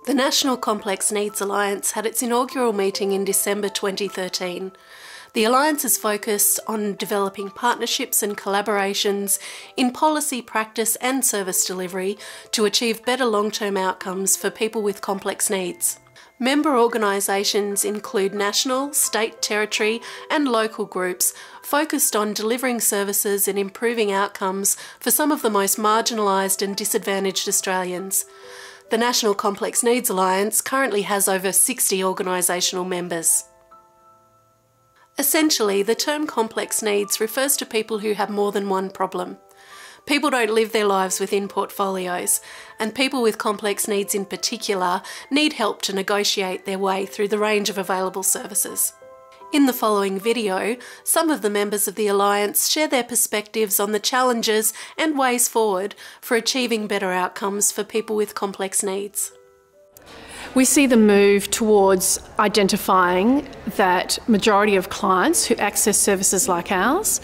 The National Complex Needs Alliance had its inaugural meeting in December 2013. The Alliance is focused on developing partnerships and collaborations in policy, practice and service delivery to achieve better long-term outcomes for people with complex needs. Member organisations include national, state, territory and local groups focused on delivering services and improving outcomes for some of the most marginalised and disadvantaged Australians. The National Complex Needs Alliance currently has over 60 organisational members. Essentially, the term complex needs refers to people who have more than one problem. People don't live their lives within portfolios, and people with complex needs in particular need help to negotiate their way through the range of available services. In the following video, some of the members of the Alliance share their perspectives on the challenges and ways forward for achieving better outcomes for people with complex needs. We see the move towards identifying that majority of clients who access services like ours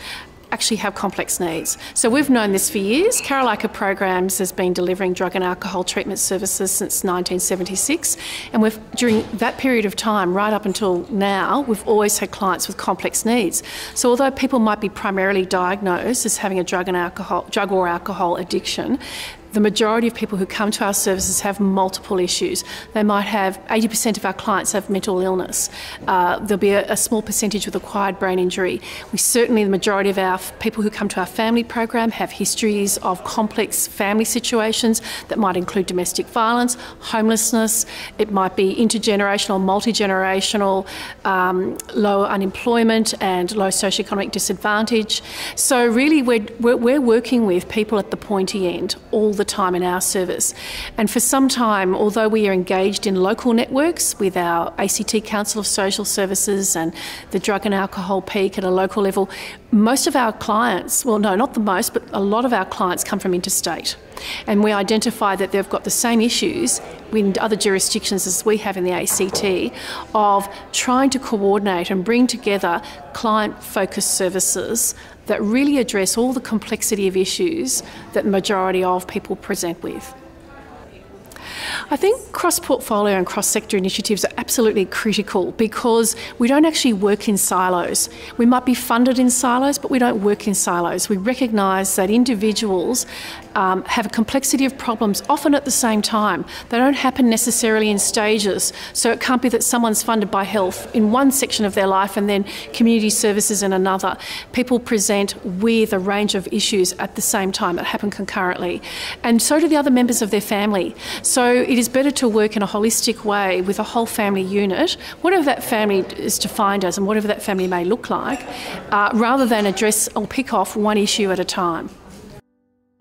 actually have complex needs. So we've known this for years. Carolica Programs has been delivering drug and alcohol treatment services since 1976, and during that period of time, right up until now, we've always had clients with complex needs. So although people might be primarily diagnosed as having a drug or alcohol addiction, the majority of people who come to our services have multiple issues. They might have, 80% of our clients have mental illness. There'll be a small percentage with acquired brain injury. The majority of our people who come to our family program have histories of complex family situations that might include domestic violence, homelessness, it might be intergenerational, multi-generational, low unemployment and low socioeconomic disadvantage. So really we're working with people at the pointy end all the time in our service. And for some time, although we are engaged in local networks with our ACT Council of Social Services and the Drug and Alcohol Peak at a local level, most of our clients, well no, not the most, but a lot of our clients come from interstate. And we identify that they've got the same issues in other jurisdictions as we have in the ACT of trying to coordinate and bring together client-focused services that really address all the complexity of issues that the majority of people present with. I think cross-portfolio and cross-sector initiatives are absolutely critical because we don't actually work in silos. We might be funded in silos, but we don't work in silos. We recognise that individuals have a complexity of problems often at the same time. They don't happen necessarily in stages. So it can't be that someone's funded by health in one section of their life and then community services in another. People present with a range of issues at the same time that happen concurrently. And so do the other members of their family. So it is better to work in a holistic way with a whole family unit, whatever that family is defined as and whatever that family may look like, rather than address or pick off one issue at a time.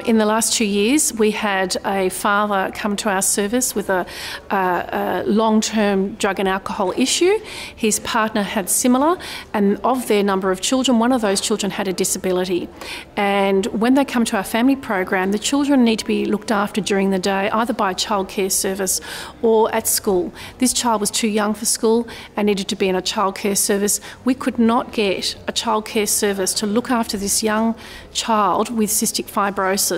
In the last 2 years, we had a father come to our service with a long-term drug and alcohol issue. His partner had similar, and of their number of children, one of those children had a disability. And when they come to our family program, the children need to be looked after during the day, either by a childcare service or at school. This child was too young for school and needed to be in a childcare service. We could not get a childcare service to look after this young child with cystic fibrosis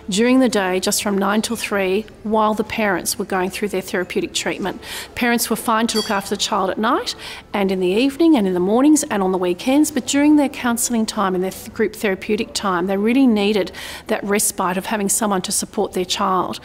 during the day, just from 9 till 3, while the parents were going through their therapeutic treatment. Parents were fine to look after the child at night and in the evening and in the mornings and on the weekends, but during their counselling time and their group therapeutic time, they really needed that respite of having someone to support their child.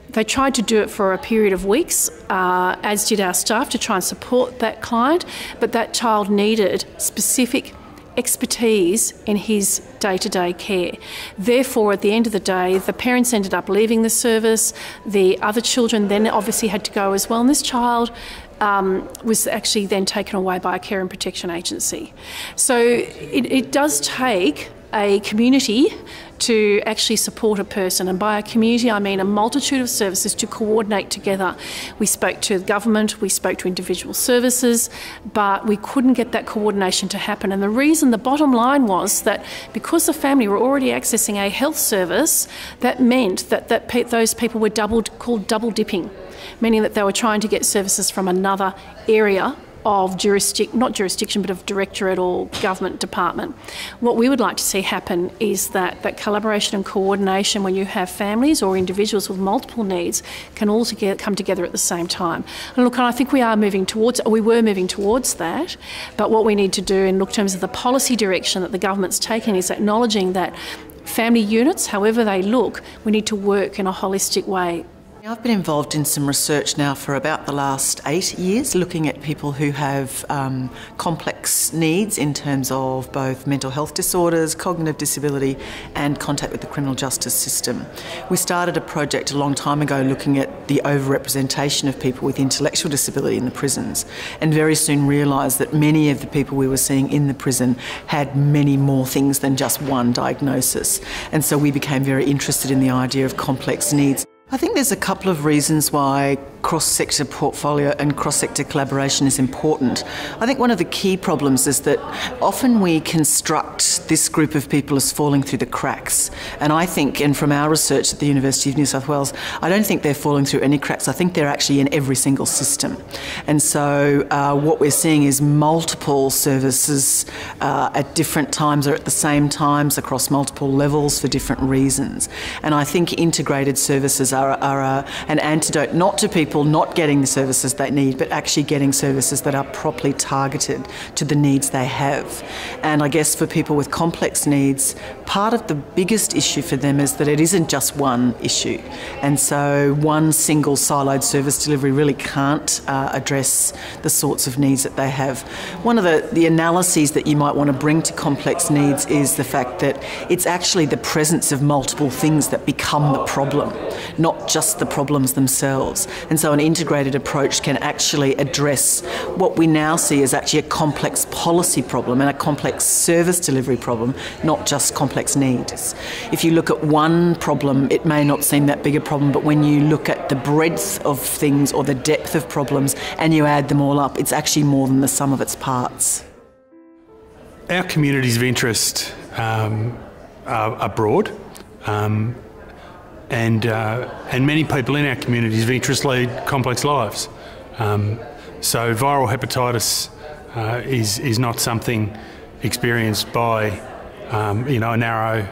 They tried to do it for a period of weeks, as did our staff, to try and support that client, but that child needed specific expertise in his day-to-day care. Therefore, at the end of the day, the parents ended up leaving the service. The other children then obviously had to go as well, and this child was actually then taken away by a care and protection agency. So it does take a community to actually support a person, and by a community I mean a multitude of services to coordinate together. We spoke to government, we spoke to individual services, but we couldn't get that coordination to happen. And the reason, the bottom line was that because the family were already accessing a health service, that meant that those people were called double dipping, meaning that they were trying to get services from another area of not jurisdiction, but of directorate or government department. What we would like to see happen is that collaboration and coordination when you have families or individuals with multiple needs can all come together at the same time. And look, I think we were moving towards that, but what we need to do in terms of the policy direction that the government's taken is acknowledging that family units, however they look, we need to work in a holistic way. I've been involved in some research now for about the last 8 years, looking at people who have complex needs in terms of both mental health disorders, cognitive disability and contact with the criminal justice system. We started a project a long time ago looking at the overrepresentation of people with intellectual disability in the prisons, and very soon realised that many of the people we were seeing in the prison had many more things than just one diagnosis. And so we became very interested in the idea of complex needs. I think there's a couple of reasons why cross-sector portfolio and cross-sector collaboration is important. I think one of the key problems is that often we construct this group of people as falling through the cracks. And I think, and from our research at the University of New South Wales, I don't think they're falling through any cracks. I think they're actually in every single system. And so what we're seeing is multiple services at different times or at the same times across multiple levels for different reasons. And I think integrated services are an antidote not to people not getting the services they need, but actually getting services that are properly targeted to the needs they have. And I guess for people with complex needs, part of the biggest issue for them is that it isn't just one issue. And so one single siloed service delivery really can't address the sorts of needs that they have. One of the analyses that you might want to bring to complex needs is the fact that it's actually the presence of multiple things that become the problem, not just the problems themselves. And so an integrated approach can actually address what we now see as actually a complex policy problem and a complex service delivery problem, not just complex needs. If you look at one problem, it may not seem that big a problem, but when you look at the breadth of things or the depth of problems and you add them all up, it's actually more than the sum of its parts. Our communities of interest are broad. And many people in our communities of interest lead complex lives. So viral hepatitis is not something experienced by a narrow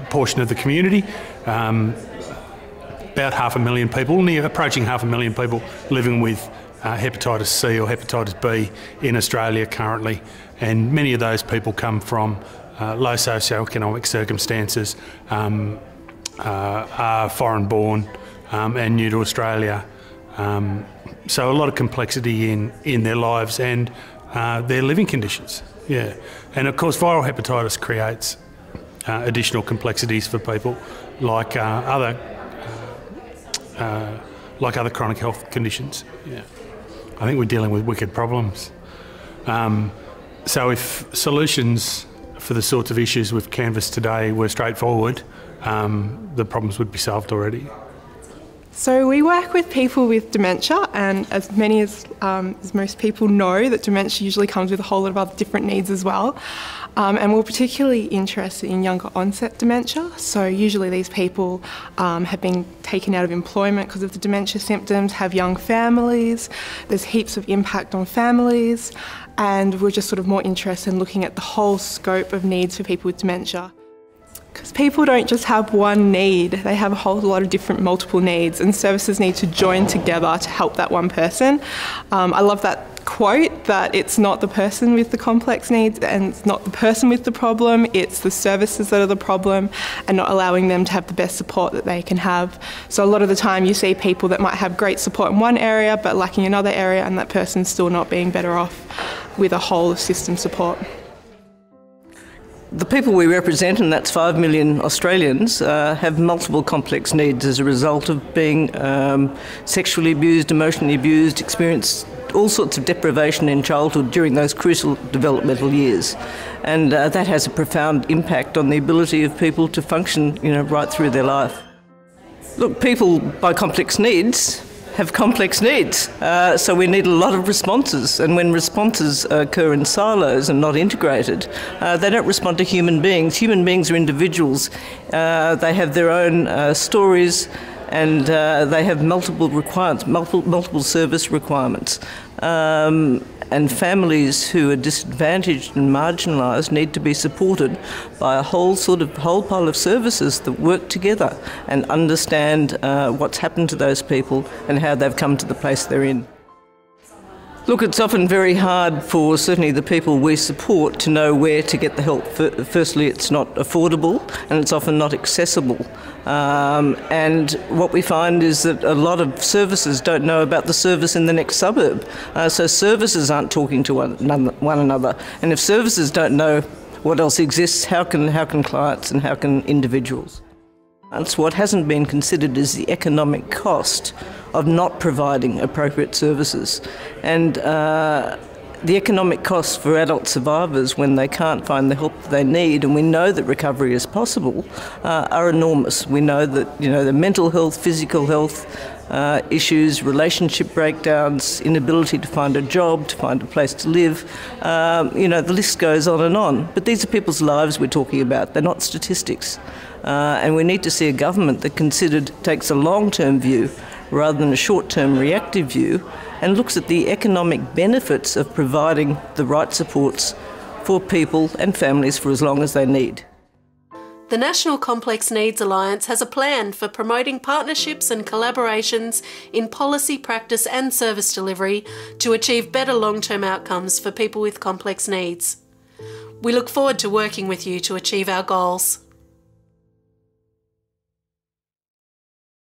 portion of the community. About 500,000 people, approaching 500,000 people living with hepatitis C or hepatitis B in Australia currently, and many of those people come from low socioeconomic circumstances, are foreign born and new to Australia. So a lot of complexity in their lives and their living conditions. Yeah, and of course viral hepatitis creates additional complexities for people like other chronic health conditions. Yeah, I think we're dealing with wicked problems. So if solutions for the sorts of issues we've canvassed today were straightforward, the problems would be solved already. So we work with people with dementia, and as most people know, that dementia usually comes with a whole lot of other different needs as well. And we're particularly interested in younger onset dementia. So usually these people have been taken out of employment because of the dementia symptoms, have young families, there's heaps of impact on families, and we're just sort of more interested in looking at the whole scope of needs for people with dementia. Because people don't just have one need, they have a whole lot of different multiple needs, and services need to join together to help that one person. I love that quote that it's not the person with the complex needs and it's not the person with the problem, it's the services that are the problem, and not allowing them to have the best support that they can have. So a lot of the time you see people that might have great support in one area but lacking another area, and that person's still not being better off with a whole of system support. The people we represent, and that's 5 million Australians, have multiple complex needs as a result of being sexually abused, emotionally abused, experienced all sorts of deprivation in childhood during those crucial developmental years. And that has a profound impact on the ability of people to function, right through their life. Look, people by complex needs have complex needs, so we need a lot of responses, and when responses occur in silos and not integrated, they don't respond to human beings. Human beings are individuals. They have their own stories, and they have multiple requirements, multiple service requirements. and families who are disadvantaged and marginalised need to be supported by a whole pile of services that work together and understand what's happened to those people and how they've come to the place they're in. Look, it's often very hard for certainly the people we support to know where to get the help. Firstly, it's not affordable and it's often not accessible. And what we find is that a lot of services don't know about the service in the next suburb. So services aren't talking to one another. And if services don't know what else exists, how can clients and how can individuals? That's what hasn't been considered is the economic cost of not providing appropriate services. And the economic costs for adult survivors when they can't find the help they need, and we know that recovery is possible, are enormous. We know that the mental health, physical health issues, relationship breakdowns, inability to find a job, to find a place to live, the list goes on and on. But these are people's lives we're talking about, they're not statistics. And we need to see a government that takes a long-term view rather than a short-term reactive view and looks at the economic benefits of providing the right supports for people and families for as long as they need. The National Complex Needs Alliance has a plan for promoting partnerships and collaborations in policy, practice and service delivery to achieve better long-term outcomes for people with complex needs. We look forward to working with you to achieve our goals.